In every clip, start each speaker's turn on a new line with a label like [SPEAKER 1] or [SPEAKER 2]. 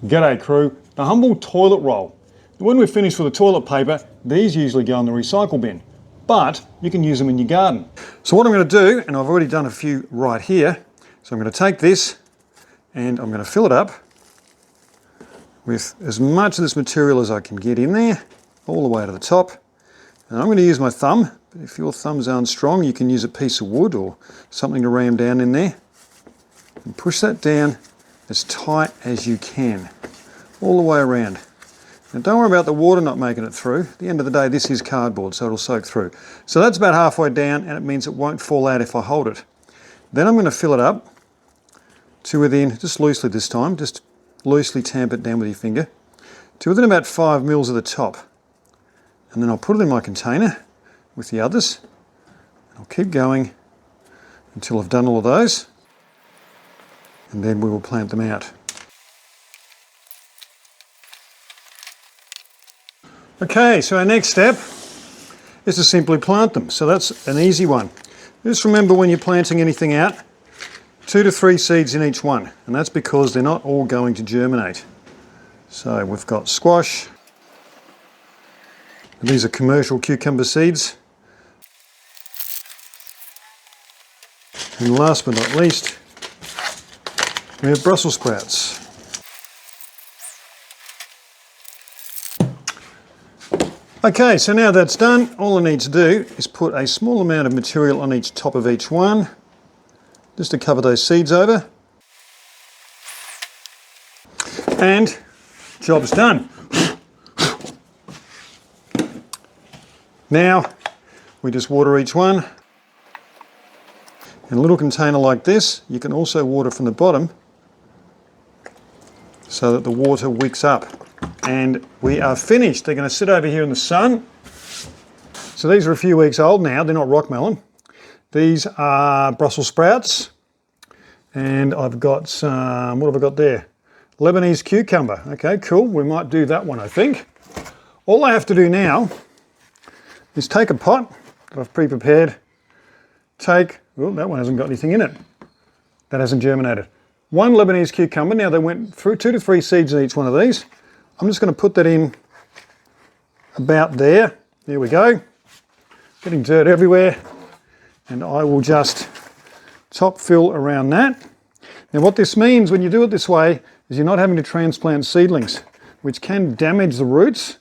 [SPEAKER 1] G'day crew, the humble toilet roll. When we're finished with the toilet paper, these usually go in the recycle bin, but you can use them in your garden. So what I'm going to do, and I've already done a few right here, so I'm going to take this and I'm going to fill it up with as much of this material as I can get in there, all the way to the top. And I'm going to use my thumb, but if your thumbs aren't strong, you can use a piece of wood or something to ram down in there. And push that down as tight as you can, all the way around. Now don't worry about the water not making it through. At the end of the day, this is cardboard, so it'll soak through. So that's about halfway down, and it means it won't fall out if I hold it. Then I'm going to fill it up to within, just loosely this time, just loosely tamp it down with your finger, to within about 5 mils of the top. And then I'll put it in my container with the others. I'll keep going until I've done all of those, and then we will plant them out. Okay, so our next step is to simply plant them. So that's an easy one. Just remember when you're planting anything out, 2 to 3 seeds in each one, and that's because they're not all going to germinate. So we've got squash. These are commercial cucumber seeds. And last but not least, we have Brussels sprouts. Okay, so now that's done, all I need to do is put a small amount of material on each top of each one, just to cover those seeds over. And job's done. Now, we just water each one. In a little container like this, you can also water from the bottom so that the water wicks up. And we are finished. They're going to sit over here in the sun. So these are a few weeks old now. They're not rock melon. These are Brussels sprouts. And I've got some, what have I got there? Lebanese cucumber. Okay, cool. We might do that one, I think. All I have to do now is take a pot that I've pre-prepared. Oh, that one hasn't got anything in it. That hasn't germinated. 1 Lebanese cucumber. Now they went through 2 to 3 seeds in each one of these. I'm just going to put that in about there. There we go. Getting dirt everywhere. And I will just top fill around that. Now what this means when you do it this way is you're not having to transplant seedlings, which can damage the roots.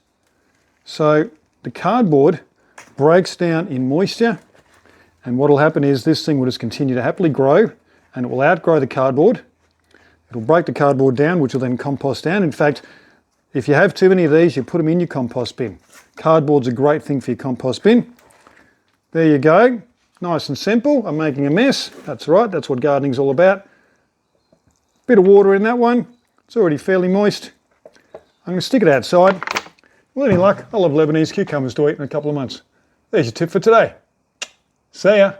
[SPEAKER 1] So the cardboard breaks down in moisture, and what will happen is this thing will just continue to happily grow, and it will outgrow the cardboard. It'll break the cardboard down, which will then compost down. In fact, if you have too many of these, you put them in your compost bin. Cardboard's a great thing for your compost bin. There you go. Nice and simple. I'm making a mess. That's right, that's what gardening's all about. Bit of water in that one. It's already fairly moist. I'm going to stick it outside. With any luck, I'll have Lebanese cucumbers to eat in a couple of months. There's your tip for today. See ya.